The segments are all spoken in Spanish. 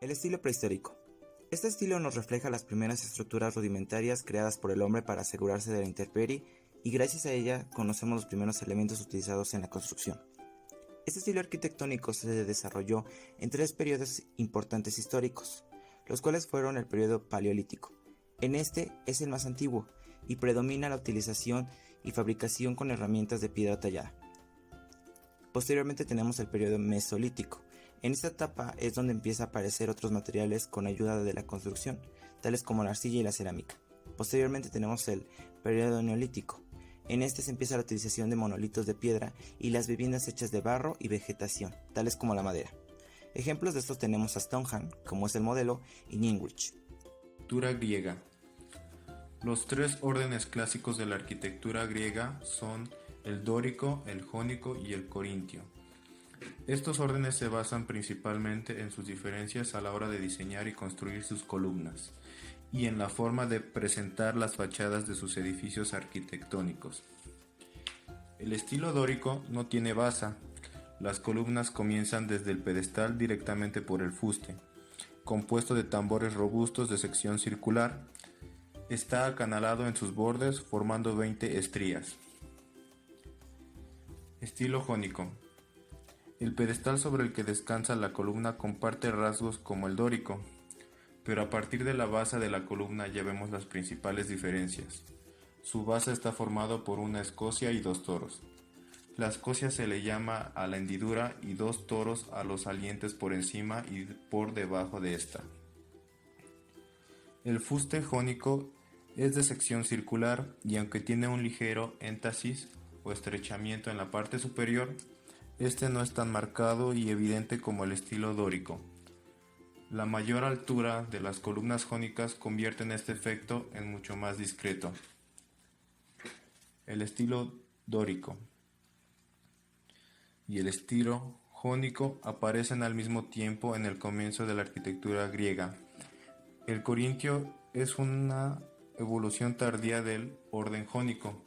El estilo prehistórico. Este estilo nos refleja las primeras estructuras rudimentarias creadas por el hombre para asegurarse de la intemperie y gracias a ella conocemos los primeros elementos utilizados en la construcción. Este estilo arquitectónico se desarrolló en tres periodos importantes históricos, los cuales fueron el periodo paleolítico. En este es el más antiguo y predomina la utilización y fabricación con herramientas de piedra tallada. Posteriormente tenemos el periodo mesolítico. En esta etapa es donde empieza a aparecer otros materiales con ayuda de la construcción, tales como la arcilla y la cerámica. Posteriormente tenemos el periodo neolítico. En este se empieza la utilización de monolitos de piedra y las viviendas hechas de barro y vegetación, tales como la madera. Ejemplos de estos tenemos a Stonehenge, como es el modelo, y Greenwich. Arquitectura griega. Los tres órdenes clásicos de la arquitectura griega son el dórico, el jónico y el corintio. Estos órdenes se basan principalmente en sus diferencias a la hora de diseñar y construir sus columnas, y en la forma de presentar las fachadas de sus edificios arquitectónicos. El estilo dórico no tiene basa. Las columnas comienzan desde el pedestal directamente por el fuste, compuesto de tambores robustos de sección circular. Está acanalado en sus bordes formando 20 estrías. Estilo jónico. El pedestal sobre el que descansa la columna comparte rasgos como el dórico, pero a partir de la base de la columna ya vemos las principales diferencias. Su base está formado por una escocia y dos toros. La escocia se le llama a la hendidura y dos toros a los salientes por encima y por debajo de esta. El fuste jónico es de sección circular y aunque tiene un ligero énfasis o estrechamiento en la parte superior, este no es tan marcado y evidente como el estilo dórico. La mayor altura de las columnas jónicas convierte este efecto en mucho más discreto. El estilo dórico y el estilo jónico aparecen al mismo tiempo en el comienzo de la arquitectura griega. El corintio es una evolución tardía del orden jónico.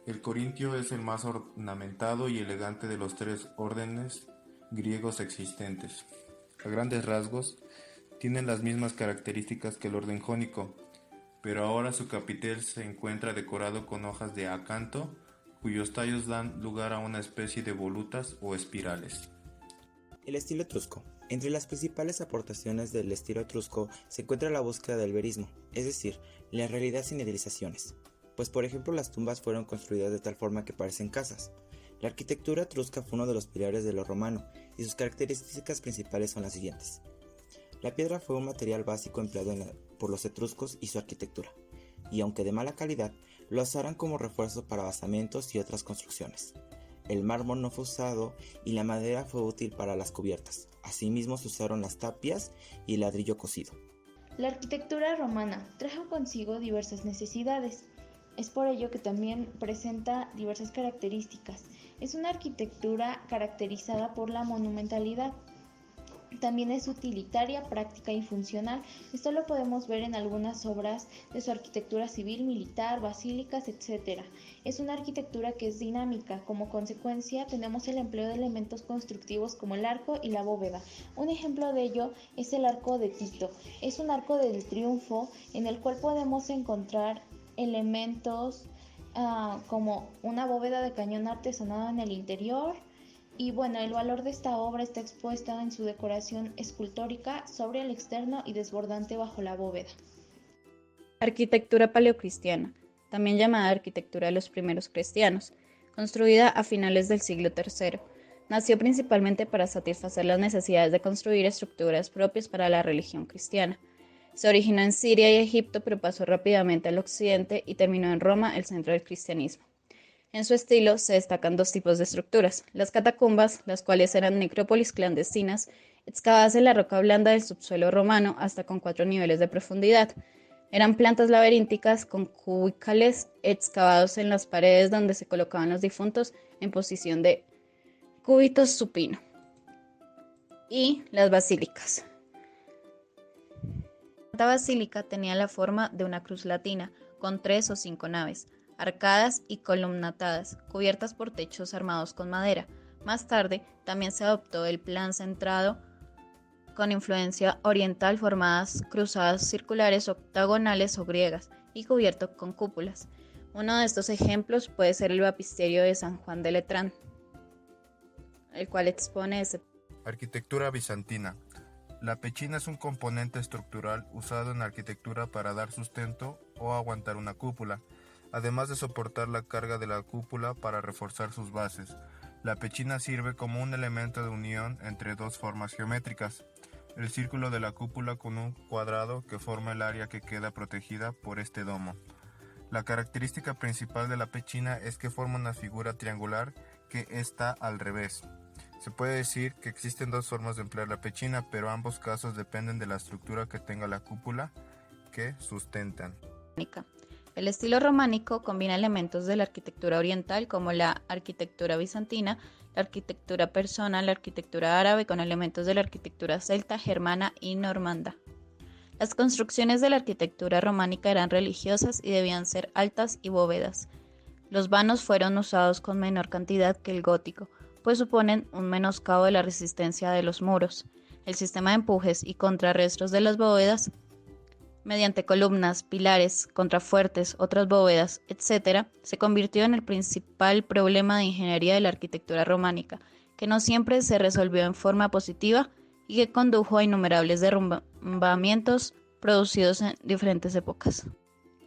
El corintio es el más ornamentado y elegante de los tres órdenes griegos existentes. A grandes rasgos, tienen las mismas características que el orden jónico, pero ahora su capitel se encuentra decorado con hojas de acanto, cuyos tallos dan lugar a una especie de volutas o espirales. El estilo etrusco. Entre las principales aportaciones del estilo etrusco se encuentra la búsqueda del verismo, es decir, la realidad sin idealizaciones. Pues por ejemplo las tumbas fueron construidas de tal forma que parecen casas. La arquitectura etrusca fue uno de los pilares de lo romano y sus características principales son las siguientes. La piedra fue un material básico empleado por los etruscos y su arquitectura, y aunque de mala calidad, lo usaron como refuerzo para basamentos y otras construcciones. El mármol no fue usado y la madera fue útil para las cubiertas. Asimismo se usaron las tapias y el ladrillo cocido. La arquitectura romana trajo consigo diversas necesidades. Es por ello que también presenta diversas características. Es una arquitectura caracterizada por la monumentalidad. También es utilitaria, práctica y funcional. Esto lo podemos ver en algunas obras de su arquitectura civil, militar, basílicas, etc. Es una arquitectura que es dinámica. Como consecuencia, tenemos el empleo de elementos constructivos como el arco y la bóveda. Un ejemplo de ello es el arco de Tito. Es un arco del triunfo en el cual podemos encontrar elementos como una bóveda de cañón artesanado en el interior. Y bueno, el valor de esta obra está expuesta en su decoración escultórica sobre el externo y desbordante bajo la bóveda. Arquitectura paleocristiana, también llamada arquitectura de los primeros cristianos, construida a finales del siglo III. Nació principalmente para satisfacer las necesidades de construir estructuras propias para la religión cristiana. Se originó en Siria y Egipto, pero pasó rápidamente al occidente y terminó en Roma, el centro del cristianismo. En su estilo se destacan dos tipos de estructuras: las catacumbas, las cuales eran necrópolis clandestinas, excavadas en la roca blanda del subsuelo romano hasta con 4 niveles de profundidad. Eran plantas laberínticas con cubículos excavados en las paredes donde se colocaban los difuntos en posición de cúbitos supino. Y las basílicas. Cada basílica tenía la forma de una cruz latina, con 3 o 5 naves, arcadas y columnatadas, cubiertas por techos armados con madera. Más tarde, también se adoptó el plan centrado con influencia oriental formadas cruzadas circulares, octagonales o griegas y cubierto con cúpulas. Uno de estos ejemplos puede ser el baptisterio de San Juan de Letrán, el cual expone ese. Arquitectura bizantina. La pechina es un componente estructural usado en arquitectura para dar sustento o aguantar una cúpula, además de soportar la carga de la cúpula para reforzar sus bases. La pechina sirve como un elemento de unión entre dos formas geométricas, el círculo de la cúpula con un cuadrado que forma el área que queda protegida por este domo. La característica principal de la pechina es que forma una figura triangular que está al revés. Se puede decir que existen dos formas de emplear la pechina, pero ambos casos dependen de la estructura que tenga la cúpula que sustentan. El estilo románico combina elementos de la arquitectura oriental como la arquitectura bizantina, la arquitectura persona, la arquitectura árabe con elementos de la arquitectura celta, germana y normanda. Las construcciones de la arquitectura románica eran religiosas y debían ser altas y bóvedas. Los vanos fueron usados con menor cantidad que el gótico, pues suponen un menoscabo de la resistencia de los muros. El sistema de empujes y contrarrestos de las bóvedas, mediante columnas, pilares, contrafuertes, otras bóvedas, etc., se convirtió en el principal problema de ingeniería de la arquitectura románica, que no siempre se resolvió en forma positiva y que condujo a innumerables derrumbamientos producidos en diferentes épocas.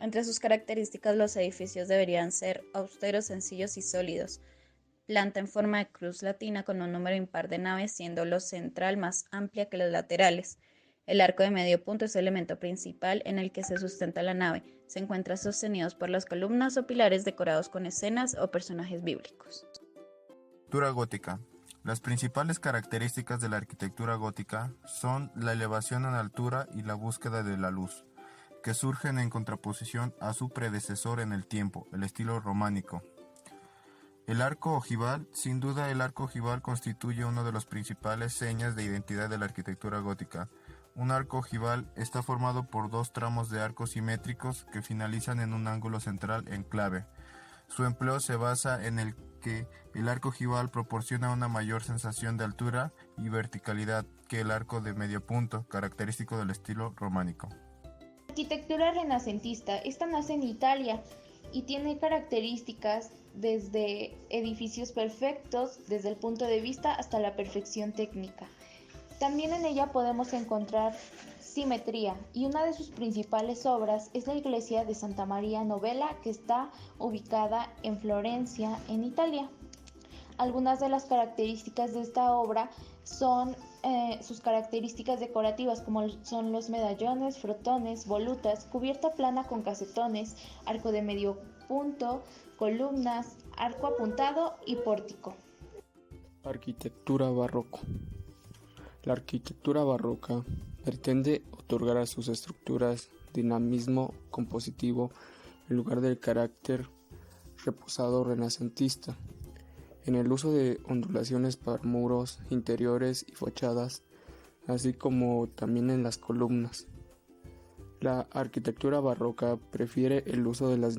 Entre sus características, los edificios deberían ser austeros, sencillos y sólidos. Planta en forma de cruz latina con un número impar de naves, siendo la central más amplia que las laterales. El arco de medio punto es el elemento principal en el que se sustenta la nave. Se encuentra sostenidos por las columnas o pilares decorados con escenas o personajes bíblicos. Arquitectura gótica. Las principales características de la arquitectura gótica son la elevación en altura y la búsqueda de la luz, que surgen en contraposición a su predecesor en el tiempo, el estilo románico. El arco ojival. Sin duda, el arco ojival constituye uno de los principales señas de identidad de la arquitectura gótica. Un arco ojival está formado por dos tramos de arcos simétricos que finalizan en un ángulo central en clave. Su empleo se basa en el que el arco ojival proporciona una mayor sensación de altura y verticalidad que el arco de medio punto, característico del estilo románico. Arquitectura renacentista. Esta nace en Italia y tiene características desde edificios perfectos, desde el punto de vista hasta la perfección técnica. También en ella podemos encontrar simetría y una de sus principales obras es la iglesia de Santa María Novella, que está ubicada en Florencia, en Italia. Algunas de las características de esta obra son sus características decorativas, como son los medallones, frotones, volutas, cubierta plana con casetones, arco de medio punto, columnas, arco apuntado y pórtico. Arquitectura barroco. La arquitectura barroca pretende otorgar a sus estructuras dinamismo compositivo en lugar del carácter reposado renacentista. En el uso de ondulaciones para muros interiores y fachadas, así como también en las columnas. La arquitectura barroca prefiere el uso de las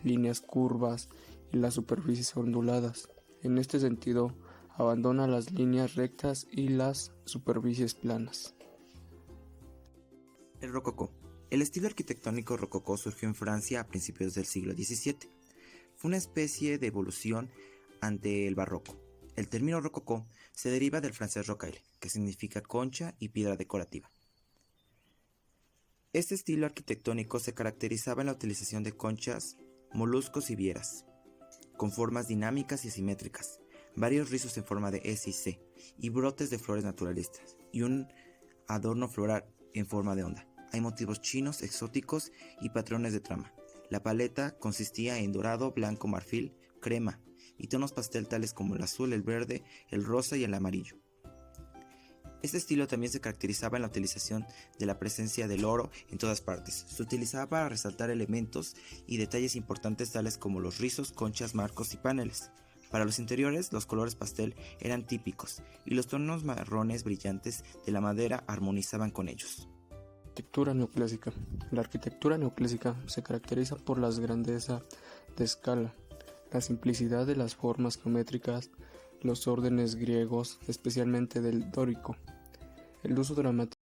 líneas curvas y las superficies onduladas. En este sentido, abandona las líneas rectas y las superficies planas. El rococó. El estilo arquitectónico rococó surgió en Francia a principios del siglo XVII. Fue una especie de evolución ante el barroco. El término rococó se deriva del francés rocaille, que significa concha y piedra decorativa. Este estilo arquitectónico se caracterizaba en la utilización de conchas, moluscos y vieras, con formas dinámicas y asimétricas, varios rizos en forma de S y C, y brotes de flores naturalistas, y un adorno floral en forma de onda. Hay motivos chinos, exóticos y patrones de trama. La paleta consistía en dorado, blanco, marfil, crema, y tonos pastel tales como el azul, el verde, el rosa y el amarillo. Este estilo también se caracterizaba en la utilización de la presencia del oro en todas partes. Se utilizaba para resaltar elementos y detalles importantes tales como los rizos, conchas, marcos y paneles. Para los interiores, los colores pastel eran típicos y los tonos marrones brillantes de la madera armonizaban con ellos. Arquitectura neoclásica. La arquitectura neoclásica se caracteriza por la grandeza de escala, la simplicidad de las formas geométricas, los órdenes griegos, especialmente del dórico, El uso dramático